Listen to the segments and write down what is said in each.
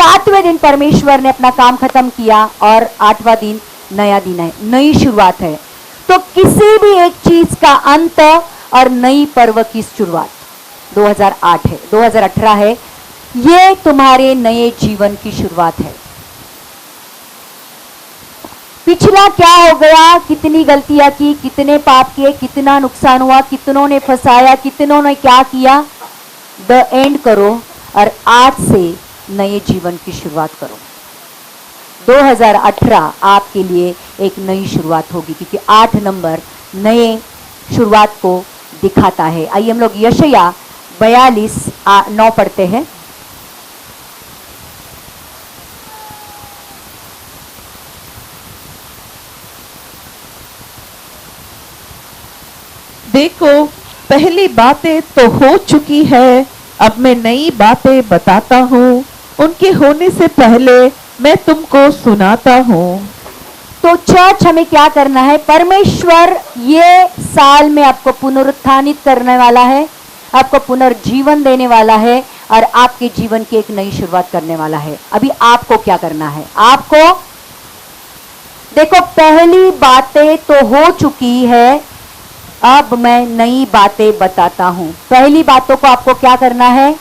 7वें दिन परमेश्वर ने अपना काम खत्म किया और 8वां दिन नया दिन है, नई शुरुआत है। तो किसी भी एक चीज का अंत और नई पर्व की शुरुआत 2008 है, 2018 है, ये तुम्हारे नए जीवन की शुरुआत है। पिछला क्या हो गया, कितनी गलतियां की, कितने पाप किए, कितना नुकसान हुआ, कितनों ने फंसाया, कितनों ने क्या किया, द एंड करो और आज से नए जीवन की शुरुआत करो। 2018 आपके लिए एक नई शुरुआत होगी, क्योंकि 8 नंबर नए शुरुआत को दिखाता है। आइए हम लोग यशायाह 42:9 पढ़ते हैं। देखो, पहली बातें तो हो चुकी है, अब मैं नई बातें बताता हूँ, उनके होने से पहले मैं तुमको सुनाता हूँ। तो चर्च हमें क्या करना है, परमेश्वर ये साल में आपको पुनरुत्थानित करने वाला है, आपको पुनर्जीवन देने वाला है और आपके जीवन की एक नई शुरुआत करने वाला है। अभी आपको क्या करना है, आपको देखो, पहली बातें तो हो चुकी है, अब मैं नई बातें बताता हूं। पहली बातों को आपको क्या करना है,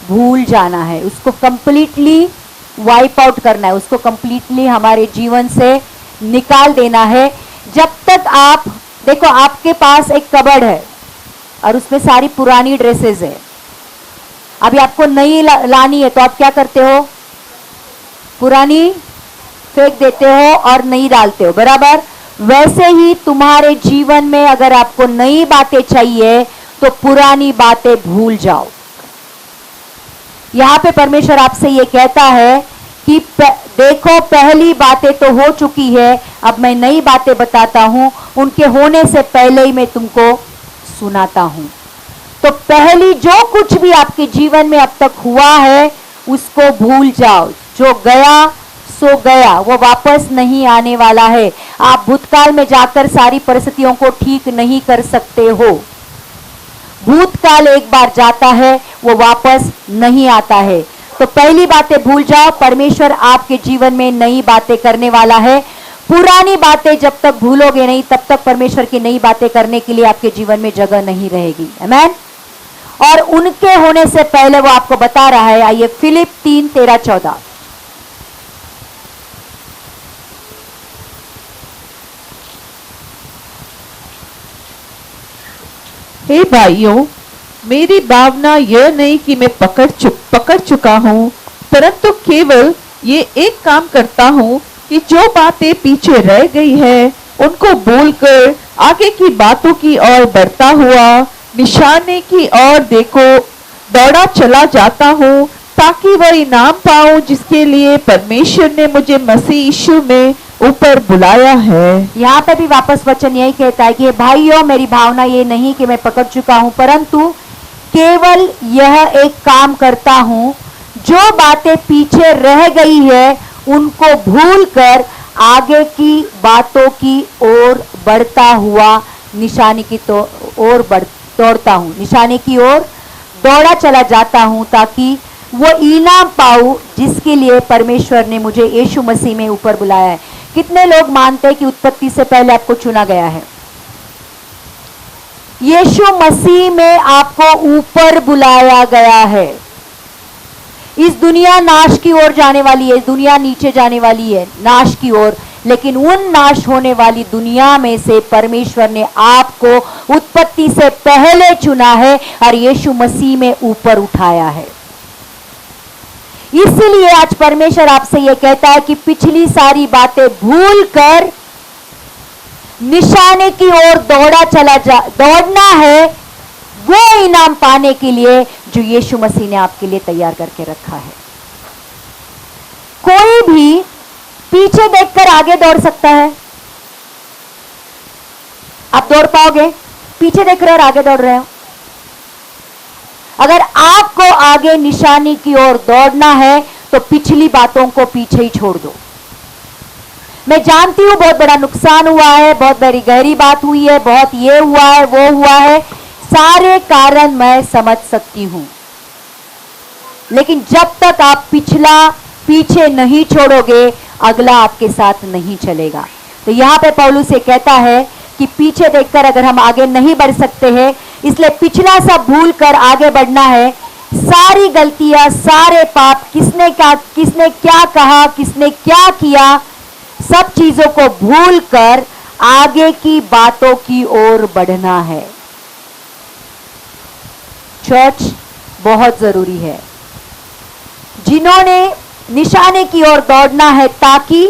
भूल जाना है, उसको कंप्लीटली वाइप आउट करना है, उसको कंप्लीटली हमारे जीवन से निकाल देना है। जब तक आप देखो, आपके पास एक कबर्ड है और उसमें सारी पुरानी ड्रेसेस है, अभी आपको नई लानी है, तो आप क्या करते हो, पुरानी फेंक देते हो और नई डालते हो, बराबर। वैसे ही तुम्हारे जीवन में अगर आपको नई बातें चाहिए तो पुरानी बातें भूल जाओ। यहां पे परमेश्वर आपसे ये कहता है कि देखो, पहली बातें तो हो चुकी है, अब मैं नई बातें बताता हूं, उनके होने से पहले ही मैं तुमको सुनाता हूं। तो पहली जो कुछ भी आपके जीवन में अब तक हुआ है उसको भूल जाओ। जो गया सो गया, वो वापस नहीं आने वाला है। आप भूतकाल में जाकर सारी परिस्थितियों को ठीक नहीं कर सकते हो। भूतकाल एक बार जाता है, वो वापस नहीं आता है। तो पहली बातें भूल जाओ, परमेश्वर आपके जीवन में नई बातें करने वाला है। पुरानी बातें जब तक भूलोगे नहीं, तब तक परमेश्वर की नई बातें करने के लिए आपके जीवन में जगह नहीं रहेगी। आमीन। और उनके होने से पहले वो आपको बता रहा है। आइए फिलिप 3:13-14। हे भाइयों, मेरी भावना यह नहीं कि मैं पकड़ चुका हूँ, परंतु केवल ये एक काम करता हूँ कि जो बातें पीछे रह गई है उनको भूलकर आगे की बातों की ओर बढ़ता हुआ निशाने की ओर देखो दौड़ा चला जाता हूँ, ताकि वह इनाम पाऊं जिसके लिए परमेश्वर ने मुझे मसीह यीशु में ऊपर बुलाया है। यहाँ पे भी वापस वचन यही कहता है कि भाइयों, मेरी भावना ये नहीं कि मैं पकड़ चुका हूं, परंतु केवल यह एक काम करता हूं, जो बातें पीछे रह गई है उनको भूलकर आगे की बातों की ओर बढ़ता हुआ निशाने की ओर दौड़ता हूं, निशाने की ओर दौड़ा चला जाता हूं, ताकि वो इनाम पाऊं जिसके लिए परमेश्वर ने मुझे यीशु मसीह में ऊपर बुलाया है। कितने लोग मानते हैं कि उत्पत्ति से पहले आपको चुना गया है? यीशु मसीह में आपको ऊपर बुलाया गया है। इस दुनिया नाश की ओर जाने वाली है, दुनिया नीचे जाने वाली है, नाश की ओर, लेकिन उन नाश होने वाली दुनिया में से परमेश्वर ने आपको उत्पत्ति से पहले चुना है और यीशु मसीह में ऊपर उठाया है। इसलिए आज परमेश्वर आपसे यह कहता है कि पिछली सारी बातें भूलकर निशाने की ओर दौड़ना है, वो इनाम पाने के लिए जो यीशु मसीह ने आपके लिए तैयार करके रखा है। कोई भी पीछे देखकर आगे दौड़ सकता है? आप दौड़ पाओगे? पीछे देख रहे हो और आगे दौड़ रहे हो? अगर आपको आगे निशानी की ओर दौड़ना है तो पिछली बातों को पीछे ही छोड़ दो। मैं जानती हूं बहुत बड़ा नुकसान हुआ है, बहुत बड़ी गहरी बात हुई है, बहुत ये हुआ है, वो हुआ है, सारे कारण मैं समझ सकती हूं, लेकिन जब तक आप पिछला पीछे नहीं छोड़ोगे, अगला आपके साथ नहीं चलेगा। तो यहाँ पे पौलुस ये कहता है कि पीछे देखकर अगर हम आगे नहीं बढ़ सकते हैं, इसलिए पिछला सब भूल कर आगे बढ़ना है। सारी गलतियां, सारे पाप, किसने क्या कहा, किसने क्या किया, सब चीजों को भूल कर आगे की बातों की ओर बढ़ना है। चर्च बहुत जरूरी है। जिन्होंने निशाने की ओर दौड़ना है ताकि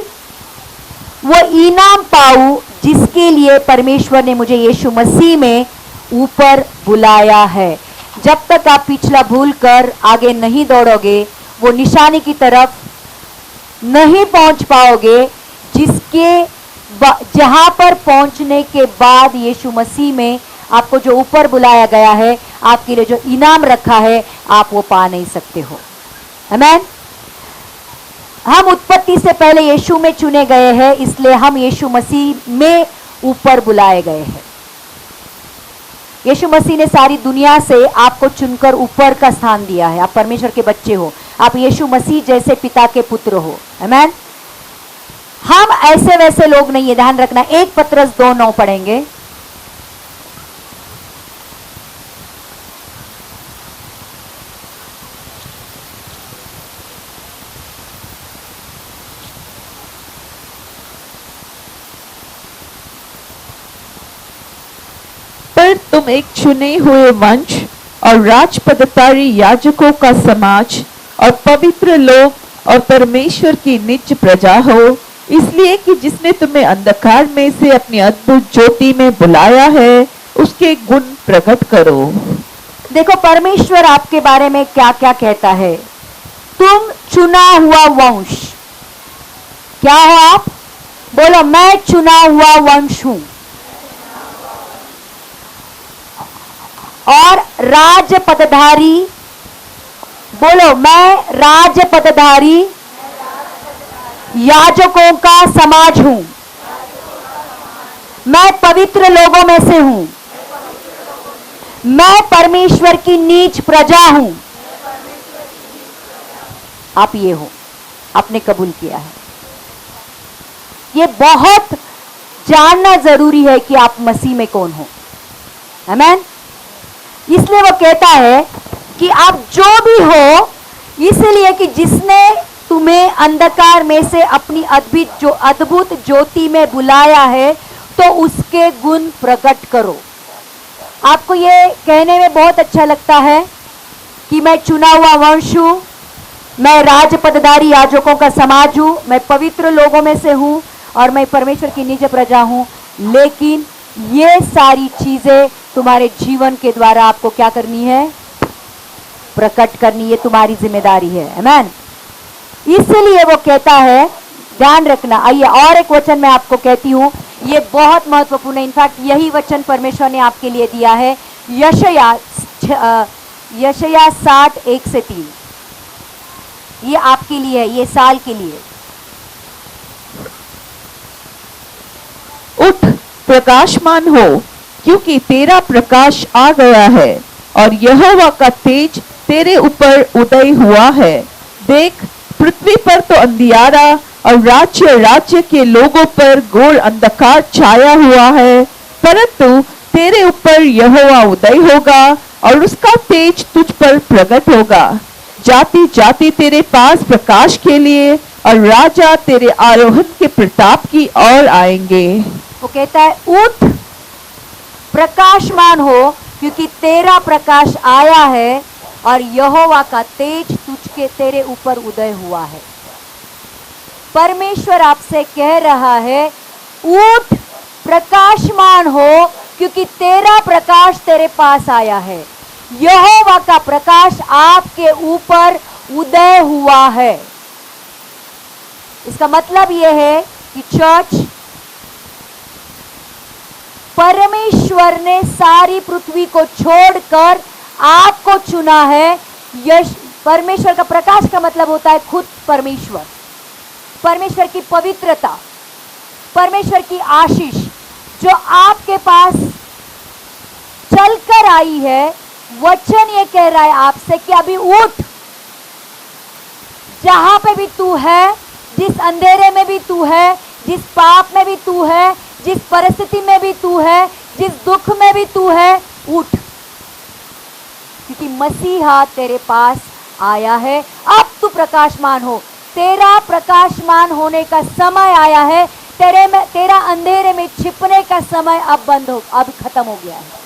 वो इनाम पाऊं जिसके लिए परमेश्वर ने मुझे यीशु मसीह में ऊपर बुलाया है। जब तक आप पिछला भूल कर आगे नहीं दौड़ोगे, वो निशाने की तरफ नहीं पहुंच पाओगे जहां पर पहुंचने के बाद यीशु मसीह में आपको जो ऊपर बुलाया गया है, आपके लिए जो इनाम रखा है, आप वो पा नहीं सकते हो। आमीन। हम उत्पत्ति से पहले यीशु में चुने गए हैं, इसलिए हम यीशु मसीह में ऊपर बुलाए गए हैं। यीशु मसीह ने सारी दुनिया से आपको चुनकर ऊपर का स्थान दिया है। आप परमेश्वर के बच्चे हो, आप यीशु मसीह जैसे पिता के पुत्र हो। आमीन। हम ऐसे वैसे लोग नहीं है, ध्यान रखना। 1 पत्रस 2:9 पढ़ेंगे। पर तुम एक चुने हुए वंश और राजपदतारी याजकों का समाज और पवित्र लोग और परमेश्वर की निज प्रजा हो, इसलिए कि जिसने तुम्हें अंधकार में से अपनी अद्भुत ज्योति में बुलाया है, उसके गुण प्रकट करो। देखो परमेश्वर आपके बारे में क्या क्या कहता है। तुम चुना हुआ वंश। क्या हो आप? बोलो, मैं चुना हुआ वंश हूं। और राजपदधारी, बोलो, मैं राजपदधारी याजकों का समाज हूं। मैं पवित्र लोगों में से हूं। मैं परमेश्वर की नीच प्रजा हूं। आप ये हो, आपने कबूल किया है। ये बहुत जानना जरूरी है कि आप मसीह में कौन हो। आमीन। इसलिए वो कहता है कि आप जो भी हो, इसलिए कि जिसने तुम्हें अंधकार में से अपनी अद्भुत ज्योति में बुलाया है, तो उसके गुण प्रकट करो। आपको ये कहने में बहुत अच्छा लगता है कि मैं चुना हुआ वंश हूं, मैं राजपदधारी याजकों का समाज हूं, मैं पवित्र लोगों में से हूं और मैं परमेश्वर की निज प्रजा हूं। लेकिन ये सारी चीजें तुम्हारे जीवन के द्वारा आपको क्या करनी है? प्रकट करनी। ये तुम्हारी जिम्मेदारी है। आमीन। इसलिए वो कहता है, ध्यान रखना। आइए और एक वचन मैं आपको कहती हूं, ये बहुत महत्वपूर्ण है। इनफैक्ट यही वचन परमेश्वर ने आपके लिए दिया है। यशायाह 60:1-3। ये आपके लिए है, ये साल के लिए। उठ, प्रकाशमान हो, क्योंकि तेरा प्रकाश आ गया है और यहोवा का तेज तेरे ऊपर उदय हुआ है। देख, पृथ्वी पर तो अंधियारा और राज्य के लोगों पर घोर अंधकार छाया हुआ है, परंतु तेरे ऊपर यहोवा उदय होगा और उसका तेज तुझ पर प्रकट होगा। जाति जाति तेरे पास प्रकाश के लिए और राजा तेरे आरोहण के प्रताप की ओर आएंगे। वो कहता है, उठ, प्रकाशमान हो, क्योंकि तेरा प्रकाश आया है और यहोवा का तेज तेरे ऊपर उदय हुआ है। परमेश्वर आपसे कह रहा है, उठ, प्रकाशमान हो, क्योंकि तेरा प्रकाश तेरे पास आया है। यहोवा का प्रकाश आपके ऊपर उदय हुआ है। इसका मतलब यह है कि चर्च, परमेश्वर ने सारी पृथ्वी को छोड़कर आपको चुना है। परमेश्वर का प्रकाश का मतलब होता है खुद परमेश्वर, परमेश्वर की पवित्रता, परमेश्वर की आशीष जो आपके पास चलकर आई है। वचन ये कह रहा है आपसे कि अभी उठ, जहां पे भी तू है, जिस अंधेरे में भी तू है, जिस पाप में भी तू है, जिस परिस्थिति में भी तू है, जिस दुख में भी तू है, उठ, क्योंकि मसीहा तेरे पास आया है। अब तू प्रकाशमान हो, तेरा प्रकाशमान होने का समय आया है। तेरा अंधेरे में छिपने का समय अब खत्म हो गया है।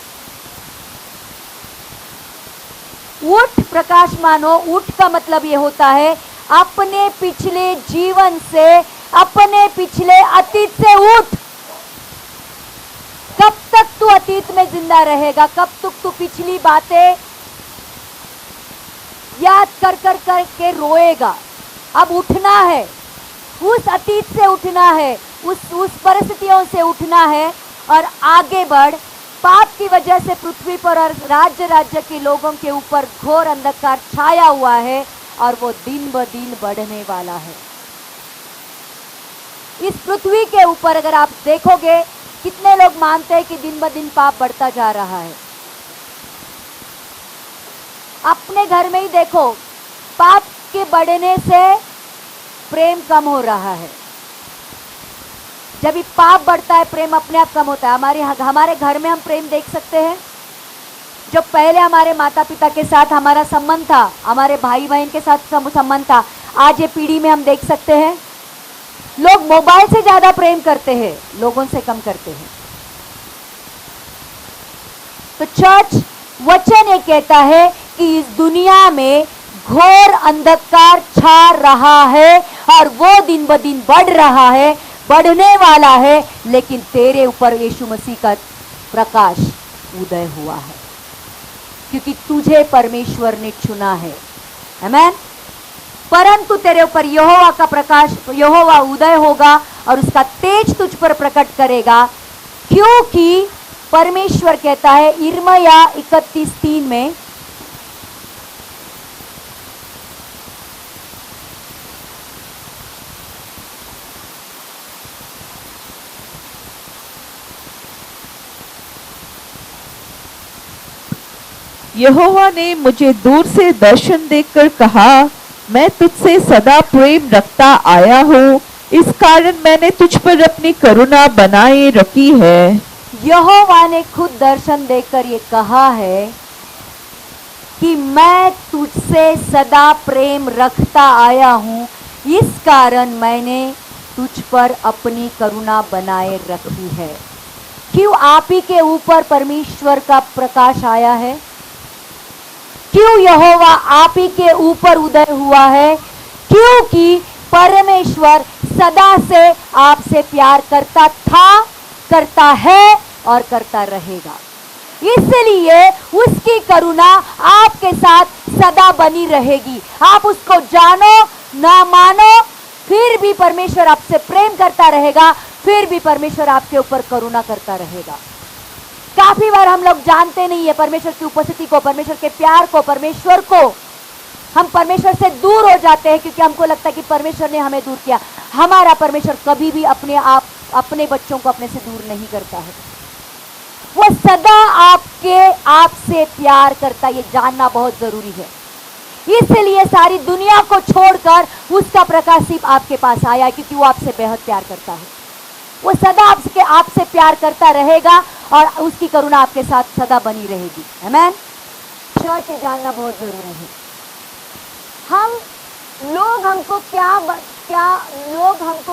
उठ, प्रकाशमान हो। उठ का मतलब ये होता है अपने पिछले जीवन से, अपने पिछले अतीत से उठ। कब तक तू अतीत में जिंदा रहेगा? कब तक तू पिछली बातें याद कर के रोएगा? अब उठना है, उस अतीत से उठना है, उस परिस्थितियों से उठना है और आगे बढ़। पाप की वजह से पृथ्वी पर और राज्य के लोगों के ऊपर घोर अंधकार छाया हुआ है और वो दिन ब दिन बढ़ने वाला है। इस पृथ्वी के ऊपर अगर आप देखोगे, कितने लोग मानते हैं कि दिन ब दिन पाप बढ़ता जा रहा है। अपने घर में ही देखो, पाप के बढ़ने से प्रेम कम हो रहा है। जब भी पाप बढ़ता है, प्रेम अपने आप कम होता है। हमारे घर में हम प्रेम देख सकते हैं। जो पहले हमारे माता पिता के साथ हमारा संबंध था, हमारे भाई बहन के साथ संबंध था, आज ये पीढ़ी में हम देख सकते हैं लोग मोबाइल से ज्यादा प्रेम करते हैं, लोगों से कम करते हैं। तो चर्च वचन ये कहता है कि इस दुनिया में घोर अंधकार छा रहा है और वो दिन ब दिन बढ़ रहा है, बढ़ने वाला है, लेकिन तेरे ऊपर यीशु मसीह का प्रकाश उदय हुआ है, क्योंकि तुझे परमेश्वर ने चुना है। आमेन। परंतु तेरे ऊपर यहोवा का प्रकाश, यहोवा उदय होगा और उसका तेज तुझ पर प्रकट करेगा, क्योंकि परमेश्वर कहता है यिर्मयाह 31:3 में, यहोवा ने मुझे दूर से दर्शन देखकर कहा, मैं तुझसे सदा प्रेम रखता आया हूँ, इस कारण मैंने तुझ पर अपनी करुणा बनाए रखी है। यहोवा ने खुद दर्शन देकर ये कहा है कि मैं तुझसे सदा प्रेम रखता आया हूँ, इस कारण मैंने तुझ पर अपनी करुणा बनाए रखी है। क्यों आप ही के ऊपर परमेश्वर का प्रकाश आया है? क्यों यहोवा आप ही के ऊपर उदय हुआ है? क्योंकि परमेश्वर सदा से आपसे प्यार करता था, करता है और करता रहेगा। इसलिए उसकी करुणा आपके साथ सदा बनी रहेगी। आप उसको जानो ना मानो, फिर भी परमेश्वर आपसे प्रेम करता रहेगा, फिर भी परमेश्वर आपके ऊपर करुणा करता रहेगा। काफी बार हम लोग जानते नहीं है परमेश्वर की उपस्थिति को, परमेश्वर के प्यार को, परमेश्वर को। हम परमेश्वर से दूर हो जाते हैं क्योंकि हमको लगता है कि परमेश्वर ने हमें दूर किया। हमारा परमेश्वर कभी भी अपने बच्चों को अपने से दूर नहीं करता है। वो सदा आपसे प्यार करता है, ये जानना बहुत जरूरी है। इसलिए सारी दुनिया को छोड़कर उसका प्रकाश सिर्फ आपके पास आया है, क्योंकि वो आपसे बेहद प्यार करता है। वो सदा आपसे प्यार करता रहेगा और उसकी करुणा आपके साथ सदा बनी रहेगी। आमेन। चर्च ये जानना बहुत जरूरी है। लोग हमको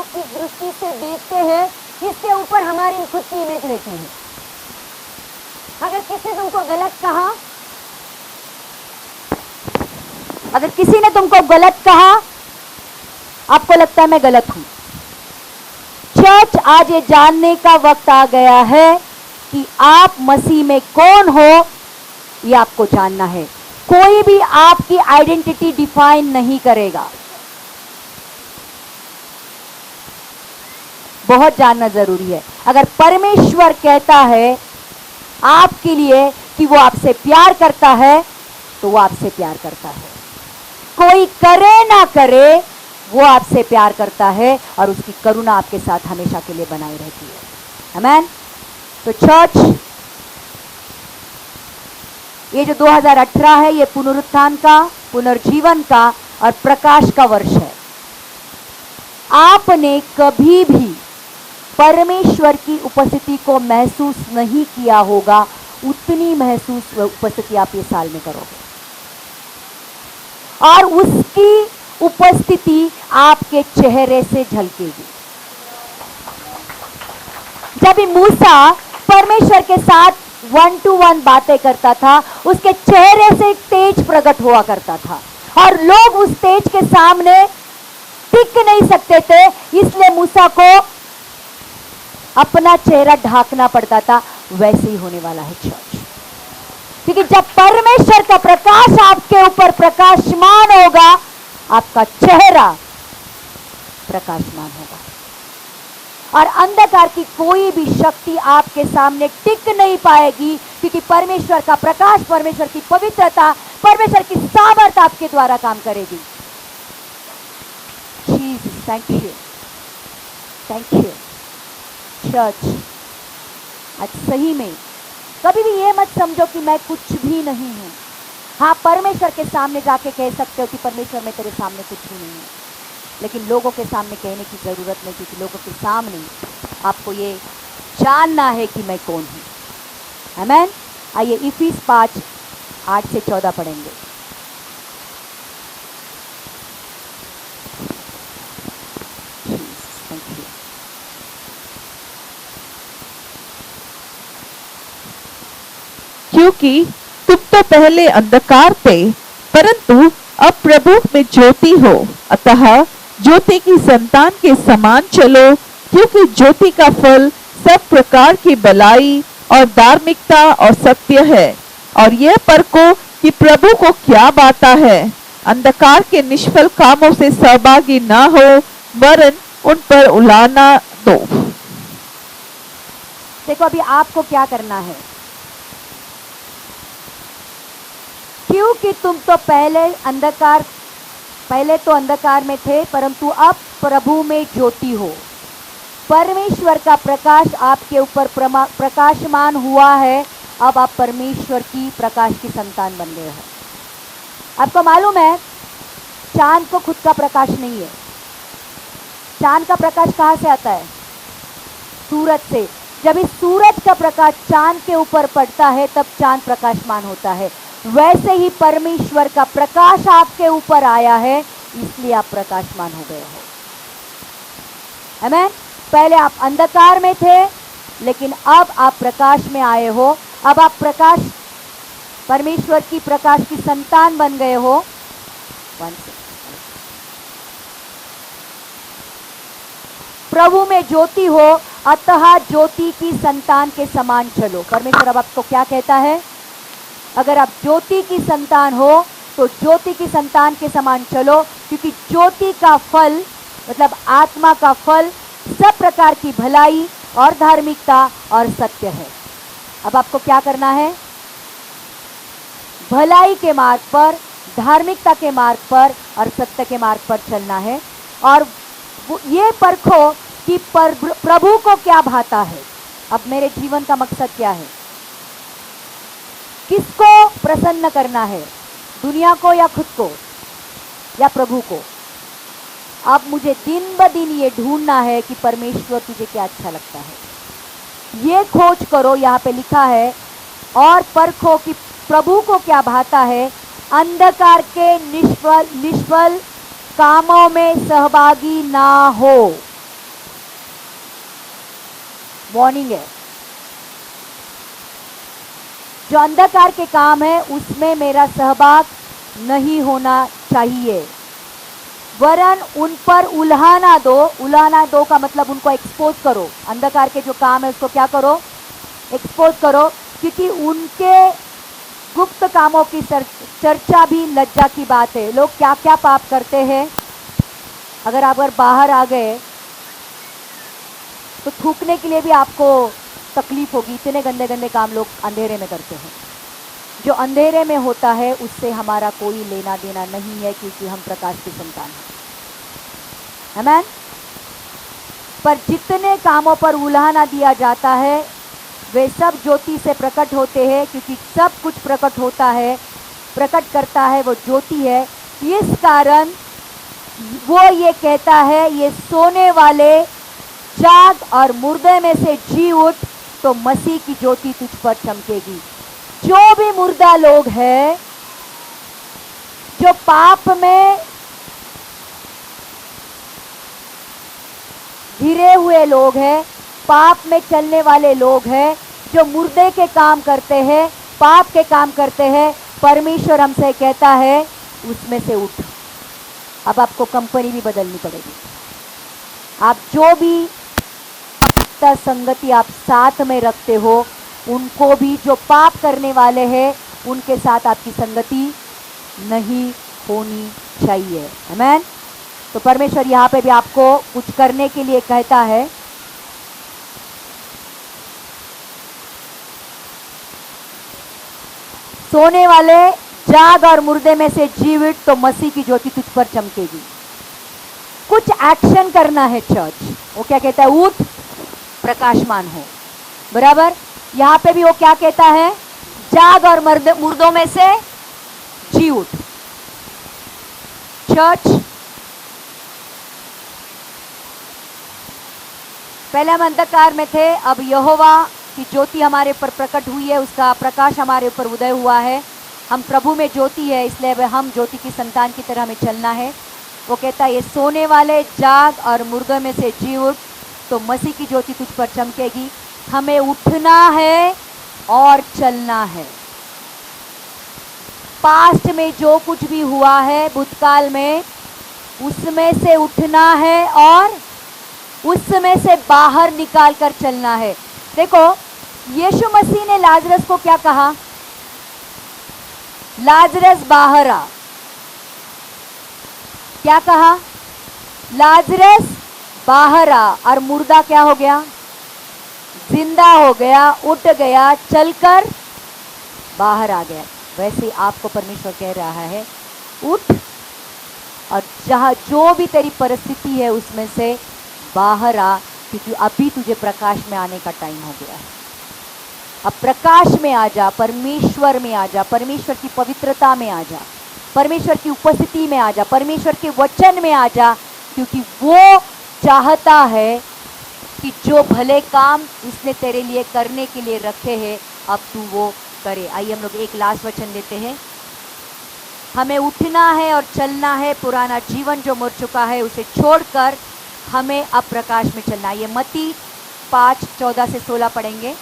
किस दृष्टि से देखते हैं, इसके ऊपर हमारी खुद की इमेज लेते हैं। अगर किसी ने तुमको गलत कहा, आपको लगता है मैं गलत हूं। चर्च आज ये जानने का वक्त आ गया है कि आप मसीह में कौन हो, ये आपको जानना है। कोई भी आपकी आइडेंटिटी डिफाइन नहीं करेगा। बहुत जानना जरूरी है। अगर परमेश्वर कहता है आपके लिए कि वो आपसे प्यार करता है, तो वो आपसे प्यार करता है। कोई करे ना करे, वो आपसे प्यार करता है और उसकी करुणा आपके साथ हमेशा के लिए बनाई रहती है। आमेन। तो चर्च, ये जो 2018 है, ये पुनरुत्थान का, पुनर्जीवन का और प्रकाश का वर्ष है। आपने कभी भी परमेश्वर की उपस्थिति को महसूस नहीं किया होगा, उतनी महसूस उपस्थिति आप ये साल में करोगे, और उसकी उपस्थिति आपके चेहरे से झलकेगी। जब मूसा परमेश्वर के साथ 1 to 1 बातें करता था, उसके चेहरे से एक तेज प्रकट हुआ करता था और लोग उस तेज के सामने टिक नहीं सकते थे, इसलिए मूसा को अपना चेहरा ढांकना पड़ता था। वैसे ही होने वाला है चर्च, क्योंकि जब परमेश्वर का प्रकाश आपके ऊपर प्रकाशमान होगा, आपका चेहरा प्रकाशमान होगा और अंधकार की कोई भी शक्ति आपके सामने टिक नहीं पाएगी, क्योंकि परमेश्वर का प्रकाश, परमेश्वर की पवित्रता, परमेश्वर की सामर्थ आपके द्वारा काम करेगी। Jesus, thank you, thank you. Church, आज सही में कभी भी ये मत समझो कि मैं कुछ भी नहीं हूं। हाँ, परमेश्वर के सामने जाके कह सकते हो कि परमेश्वर मैं तेरे सामने कुछ भी नहीं हूं, लेकिन लोगों के सामने कहने की जरूरत नहीं, क्योंकि लोगों के सामने आपको ये जानना है कि मैं कौन हूं। आमीन। आइए इफिस 5:8 से 14 पढ़ेंगे। क्योंकि तुम तो पहले अंधकार थे, परंतु अब प्रभु में ज्योति हो, अतः ज्योति की संतान के समान चलो, क्योंकि ज्योति का फल सब प्रकार की भलाई और धार्मिकता और सत्य है। और यह परखो कि प्रभु को क्या बाता है, अंधकार के निष्फल कामों से सहभागी न हो, वरन उन पर उलाना दो। देखो, अभी आपको क्या करना है, क्योंकि तुम तो पहले तो अंधकार में थे, परंतु अब प्रभु में ज्योति हो। परमेश्वर का प्रकाश आपके ऊपर प्रकाशमान हुआ है, अब आप परमेश्वर की प्रकाश की संतान बन गए हो। आपको मालूम है, चांद को खुद का प्रकाश नहीं है। चांद का प्रकाश कहाँ से आता है? सूरज से। जब इस सूरज का प्रकाश चांद के ऊपर पड़ता है, तब चांद प्रकाशमान होता है। वैसे ही परमेश्वर का प्रकाश आपके ऊपर आया है, इसलिए आप प्रकाशमान हो गए हो। आमीन। पहले आप अंधकार में थे, लेकिन अब आप प्रकाश में आए हो। अब आप प्रकाश, परमेश्वर की प्रकाश की संतान बन गए हो। प्रभु में ज्योति हो, अतः ज्योति की संतान के समान चलो। परमेश्वर अब आपको क्या कहता है? अगर आप ज्योति की संतान हो, तो ज्योति की संतान के समान चलो, क्योंकि ज्योति का फल मतलब आत्मा का फल सब प्रकार की भलाई और धार्मिकता और सत्य है। अब आपको क्या करना है? भलाई के मार्ग पर, धार्मिकता के मार्ग पर और सत्य के मार्ग पर चलना है। और ये परखो कि प्रभु को क्या भाता है। अब मेरे जीवन का मकसद क्या है? किसको प्रसन्न करना है? दुनिया को या खुद को या प्रभु को? अब मुझे दिन ब दिन ये ढूंढना है कि परमेश्वर तुझे क्या अच्छा लगता है। ये खोज करो, यहाँ पे लिखा है, और परखो कि प्रभु को क्या भाता है, अंधकार के निष्फल कामों में सहभागी ना हो। वार्निंग है। जो अंधकार के काम है, उसमें मेरा सहभाग नहीं होना चाहिए, वरन उन पर उल्हाना दो। उल्हाना दो का मतलब उनको एक्सपोज करो। अंधकार के जो काम है उसको क्या करो? एक्सपोज करो, क्योंकि उनके गुप्त कामों की चर्चा भी लज्जा की बात है। लोग क्या क्या पाप करते हैं, अगर बाहर आ गए तो थूकने के लिए भी आपको तकलीफ होगी। इतने गंदे गंदे काम लोग अंधेरे में करते हैं। जो अंधेरे में होता है उससे हमारा कोई लेना देना नहीं है, क्योंकि हम प्रकाश की संतान हैं। आमीन। पर जितने कामों पर उल्हाना दिया जाता है, वे सब ज्योति से प्रकट होते हैं, क्योंकि सब कुछ प्रकट होता है, प्रकट करता है वो ज्योति है। इस कारण वो ये कहता है, ये सोने वाले जाग और मुर्दे में से जी उठ, तो मसीह की ज्योति तुझ पर चमकेगी। जो भी मुर्दा लोग हैं, जो पाप में घिरे हुए लोग हैं, पाप में चलने वाले लोग हैं, जो मुर्दे के काम करते हैं, पाप के काम करते हैं, परमेश्वर हमसे कहता है उसमें से उठ। अब आपको कंपनी भी बदलनी पड़ेगी। आप जो भी संगति आप साथ में रखते हो, उनको भी, जो पाप करने वाले हैं, उनके साथ आपकी संगति नहीं होनी चाहिए। आमीन। तो परमेश्वर यहाँ पे भी आपको कुछ करने के लिए कहता है। सोने वाले जाग और मुर्दे में से जीवित, तो मसीह की ज्योति तुझ पर चमकेगी। कुछ एक्शन करना है चर्च। वो क्या कहता है? उठ, प्रकाशमान हो। बराबर। यहां पे भी वो क्या कहता है? जाग और मुर्दों में से जी उठ। चर्च, पहले हम अंधकार में थे, अब यहोवा की ज्योति हमारे ऊपर प्रकट हुई है, उसका प्रकाश हमारे ऊपर उदय हुआ है। हम प्रभु में ज्योति है, इसलिए हम ज्योति की संतान की तरह हमें चलना है। वो कहता है, ये सोने वाले जाग और मुर्दों में से जी उठ, तो मसीह की ज्योति तुझ पर चमकेगी। हमें उठना है और चलना है। पास्ट में जो कुछ भी हुआ है, भूतकाल में, उसमें से उठना है और उसमें से बाहर निकाल कर चलना है। देखो, यीशु मसीह ने लाजरस को क्या कहा? लाजरस बाहर आ। क्या कहा? लाजरस बाहर आ। और मुर्दा क्या हो गया? जिंदा हो गया, उठ गया, चलकर बाहर आ गया। वैसे आपको परमेश्वर कह रहा है, उठ और जहां जो भी तेरी परिस्थिति है उसमें से बाहर आ, क्योंकि अभी तुझे प्रकाश में आने का टाइम हो गया है। अब प्रकाश में आ जा, परमेश्वर में आ जा, परमेश्वर की पवित्रता में आ जा, परमेश्वर की उपस्थिति में आ जा, परमेश्वर के वचन में आ जा, क्योंकि वो चाहता है कि जो भले काम उसने तेरे लिए करने के लिए रखे हैं, अब तू वो करे। आइए हम लोग एक लास्ट वचन लेते हैं। हमें उठना है और चलना है। पुराना जीवन जो मर चुका है उसे छोड़कर हमें अब प्रकाश में चलना है। ये मत्ती 5:14 से 16 पढ़ेंगे।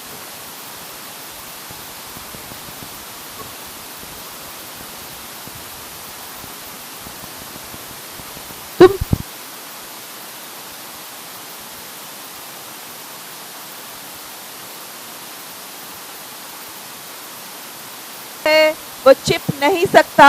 वो छिप नहीं सकता,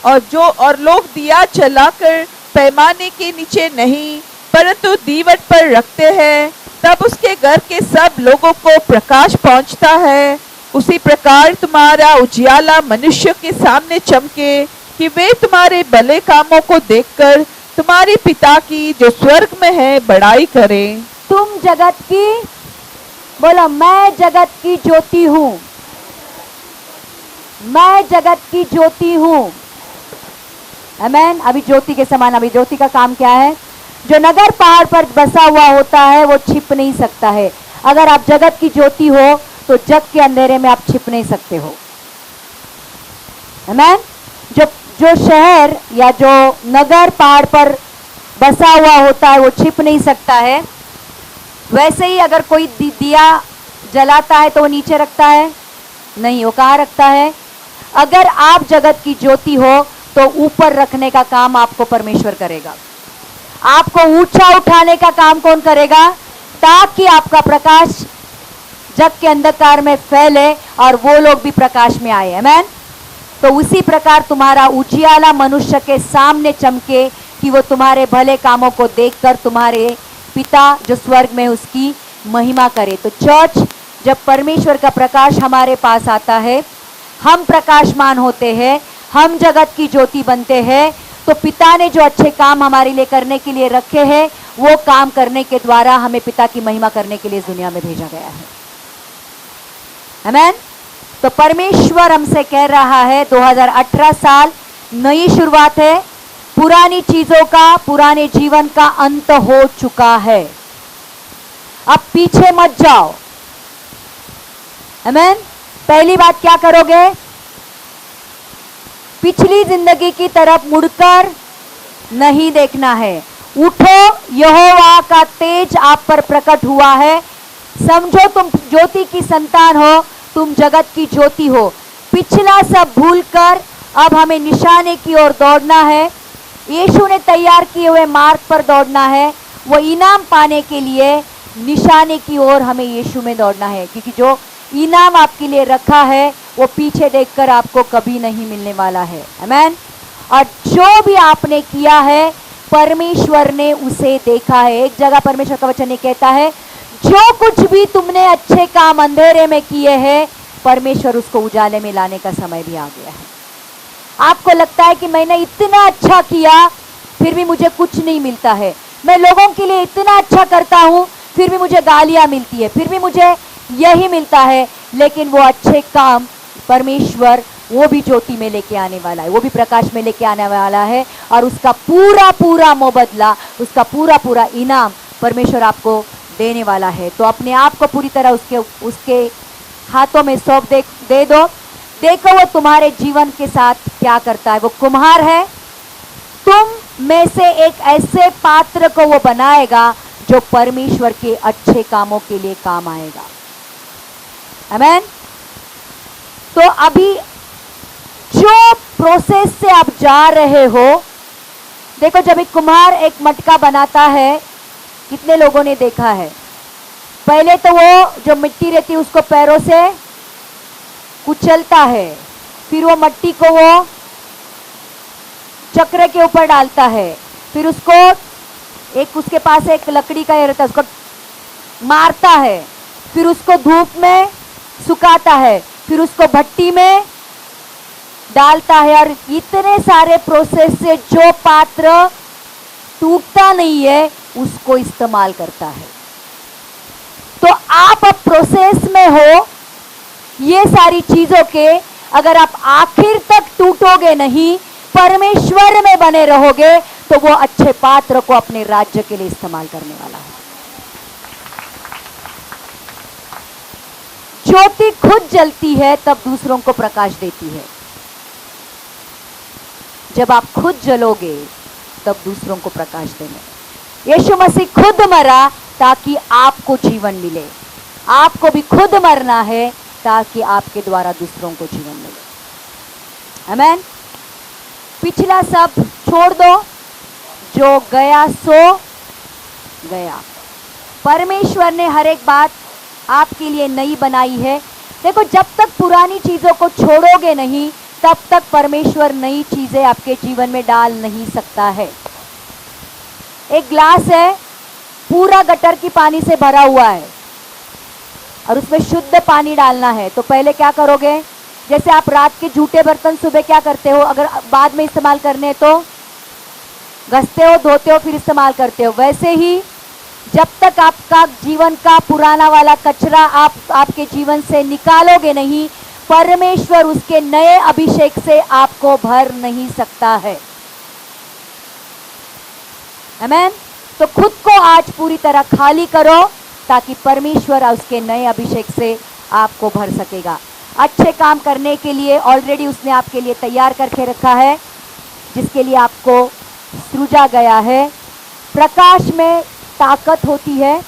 और लोग दिया जलाकर पैमाने के नीचे नहीं, परंतु दीवट पर रखते हैं, तब उसके घर के सब लोगों को प्रकाश पहुंचता है। उसी प्रकार तुम्हारा उजियाला मनुष्य के सामने चमके, कि वे तुम्हारे भले कामों को देखकर तुम्हारे पिता की जो स्वर्ग में है बड़ाई करें। तुम जगत की, बोलो, मैं जगत की ज्योति हूं। मैं जगत की ज्योति हूं। आमीन। अभी ज्योति के समान, अभी ज्योति का काम क्या है? जो नगर पहाड़ पर बसा हुआ होता है वो छिप नहीं सकता है। अगर आप जगत की ज्योति हो तो जग के अंधेरे में आप छिप नहीं सकते हो। आमीन। जो शहर या जो नगर पहाड़ पर बसा हुआ होता है वो छिप नहीं सकता है। वैसे ही अगर कोई दिया जलाता है तो वो नीचे रखता है? नहीं, वो कहाँ रखता है? अगर आप जगत की ज्योति हो तो ऊपर रखने का काम आपको परमेश्वर करेगा। आपको ऊंचा उठाने का काम कौन करेगा? ताकि आपका प्रकाश जग के अंधकार में फैले और वो लोग भी प्रकाश में आए। आमीन। तो उसी प्रकार तुम्हारा उजियाला मनुष्य के सामने चमके, कि वो तुम्हारे भले कामों को देखकर तुम्हारे पिता जो स्वर्ग में उसकी महिमा करे। तो चर्च, जब परमेश्वर का प्रकाश हमारे पास आता है, हम प्रकाशमान होते हैं, हम जगत की ज्योति बनते हैं, तो पिता ने जो अच्छे काम हमारे लिए करने के लिए रखे हैं, वो काम करने के द्वारा हमें पिता की महिमा करने के लिए दुनिया में भेजा गया है। आमीन। तो परमेश्वर हमसे कह रहा है 2018 साल नई शुरुआत है। पुरानी चीजों का, पुराने जीवन का अंत हो चुका है। अब पीछे मत जाओ। आमीन। पहली बात क्या करोगे? पिछली जिंदगी की तरफ मुड़कर नहीं देखना है। उठो, यहोवा का तेज आप पर प्रकट हुआ है। समझो तुम ज्योति की संतान हो, तुम जगत की ज्योति हो। पिछला सब भूलकर अब हमें निशाने की ओर दौड़ना है। यीशु ने तैयार किए हुए मार्ग पर दौड़ना है। वो इनाम पाने के लिए निशाने की ओर हमें यीशु में दौड़ना है, क्योंकि जो इनाम आपके लिए रखा है वो पीछे देखकर आपको कभी नहीं मिलने वाला है। आमीन। और जो भी आपने किया है परमेश्वर ने उसे देखा है। एक जगह परमेश्वर का वचन ये कहता है, जो कुछ भी तुमने अच्छे काम अंधेरे में किए हैं, परमेश्वर उसको उजाले में लाने का समय भी आ गया है। आपको लगता है कि मैंने इतना अच्छा किया फिर भी मुझे कुछ नहीं मिलता है, मैं लोगों के लिए इतना अच्छा करता हूं फिर भी मुझे गालियां मिलती है, फिर भी मुझे यही मिलता है। लेकिन वो अच्छे काम परमेश्वर वो भी ज्योति में लेके आने वाला है, वो भी प्रकाश में लेके आने वाला है। और उसका पूरा पूरा मुबदला, उसका पूरा पूरा इनाम परमेश्वर आपको देने वाला है। तो अपने आप को पूरी तरह उसके हाथों में सौंप दे दो। देखो वो तुम्हारे जीवन के साथ क्या करता है। वो कुम्हार है, तुम में से एक ऐसे पात्र को वो बनाएगा जो परमेश्वर के अच्छे कामों के लिए काम आएगा। आमीन। तो अभी जो प्रोसेस से आप जा रहे हो, देखो जब एक कुम्हार एक मटका बनाता है, कितने लोगों ने देखा है, पहले तो वो जो मिट्टी रहती है उसको पैरों से कुचलता है, फिर वो मिट्टी को वो चक्र के ऊपर डालता है, फिर उसको एक उसके पास एक लकड़ी का ये रहता है, उसको मारता है, फिर उसको धूप में सुखाता है, फिर उसको भट्टी में डालता है। और इतने सारे प्रोसेस से जो पात्र टूटता नहीं है उसको इस्तेमाल करता है। तो आप अब प्रोसेस में हो ये सारी चीजों के। अगर आप आखिर तक टूटोगे नहीं, परमेश्वर में बने रहोगे, तो वो अच्छे पात्र को अपने राज्य के लिए इस्तेमाल करने वाला है। ज्योति खुद जलती है तब दूसरों को प्रकाश देती है। जब आप खुद जलोगे तब दूसरों को प्रकाश देंगे। यीशु मसीह खुद मरा ताकि आपको जीवन मिले। आपको भी खुद मरना है ताकि आपके द्वारा दूसरों को जीवन मिले। आमीन। पिछला सब छोड़ दो, जो गया सो गया। परमेश्वर ने हर एक बात आपके लिए नई बनाई है। देखो जब तक पुरानी चीजों को छोड़ोगे नहीं, तब तक परमेश्वर नई चीजें आपके जीवन में डाल नहीं सकता है। एक ग्लास है, पूरा गटर की पानी से भरा हुआ है और उसमें शुद्ध पानी डालना है, तो पहले क्या करोगे? जैसे आप रात के जूठे बर्तन सुबह क्या करते हो, अगर बाद में इस्तेमाल करने तो घसते हो, धोते हो, फिर इस्तेमाल करते हो। वैसे ही जब तक आपका जीवन का पुराना वाला कचरा आपके जीवन से निकालोगे नहीं, परमेश्वर उसके नए अभिषेक से आपको भर नहीं सकता है। आमीन। तो खुद को आज पूरी तरह खाली करो ताकि परमेश्वर उसके नए अभिषेक से आपको भर सकेगा। अच्छे काम करने के लिए ऑलरेडी उसने आपके लिए तैयार करके रखा है, जिसके लिए आपको सृजा गया है। प्रकाश में ताकत होती है,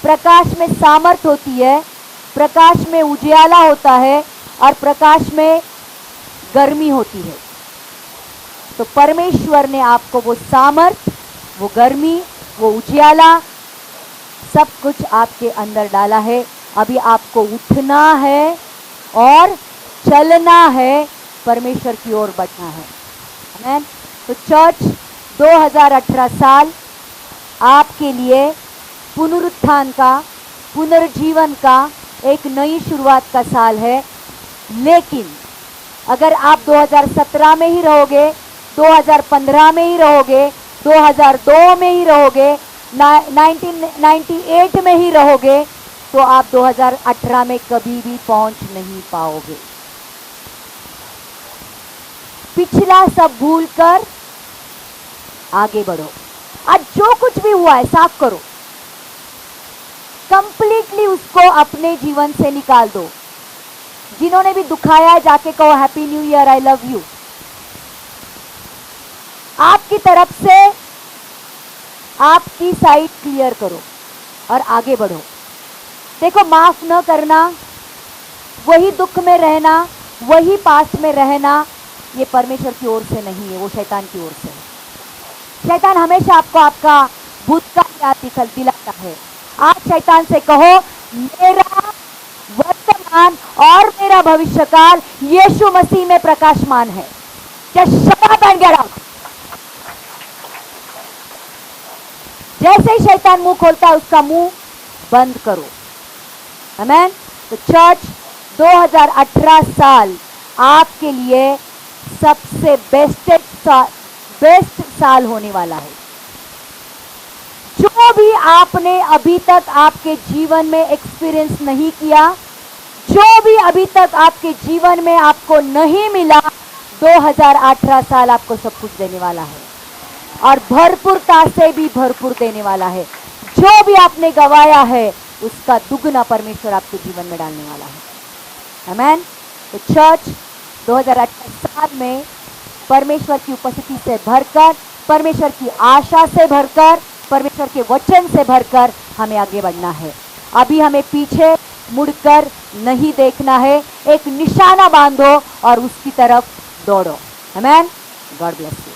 प्रकाश में सामर्थ होती है, प्रकाश में उजियाला होता है और प्रकाश में गर्मी होती है। तो परमेश्वर ने आपको वो सामर्थ, वो गर्मी, वो उजियाला सब कुछ आपके अंदर डाला है। अभी आपको उठना है और चलना है, परमेश्वर की ओर बढ़ना है। आमीन। तो चर्च 2018 साल आपके लिए पुनरुत्थान का, पुनर्जीवन का, एक नई शुरुआत का साल है। लेकिन अगर आप 2017 में ही रहोगे, 2015 में ही रहोगे, 2002 में ही रहोगे, 1998 में ही रहोगे, तो आप 2018 में कभी भी पहुंच नहीं पाओगे। पिछला सब भूलकर आगे बढ़ो। आज जो कुछ भी हुआ है साफ करो, कंप्लीटली उसको अपने जीवन से निकाल दो। जिन्होंने भी दुखाया है जाके कहो happy new year, I love you. आपकी तरफ से आपकी साइड क्लियर करो और आगे बढ़ो। देखो, माफ न करना, वही दुख में रहना, वही पास्ट में रहना, ये परमेश्वर की ओर से नहीं है, वो शैतान की ओर से है। शैतान हमेशा आपको आपका भूत का याद दिलाता है। आज शैतान से कहो, मेरा वर्तमान और मेरा भविष्यकाल यीशु मसीह में प्रकाशमान है। चश्मा पहन के रहो। जैसे ही शैतान मुंह खोलता है उसका मुंह बंद करो। आमेन। तो चर्च 2018 साल आपके लिए सबसे बेस्ट साल होने वाला है। जो भी आपने अभी तक आपके जीवन में एक्सपीरियंस नहीं किया, जो भी अभी तक आपके जीवन में आपको नहीं मिला, 2018 साल आपको सब कुछ देने वाला है और भरपूरता से भी भरपूर देने वाला है। जो भी आपने गवाया है उसका दुगना परमेश्वर आपके जीवन में डालने वाला है। आमेन। तो चर्च 2018 साल में परमेश्वर की उपस्थिति से भरकर, परमेश्वर की आशा से भरकर, परमेश्वर के वचन से भरकर हमें आगे बढ़ना है। अभी हमें पीछे मुड़कर नहीं देखना है। एक निशाना बांधो और उसकी तरफ दौड़ो। आमेन। God bless you.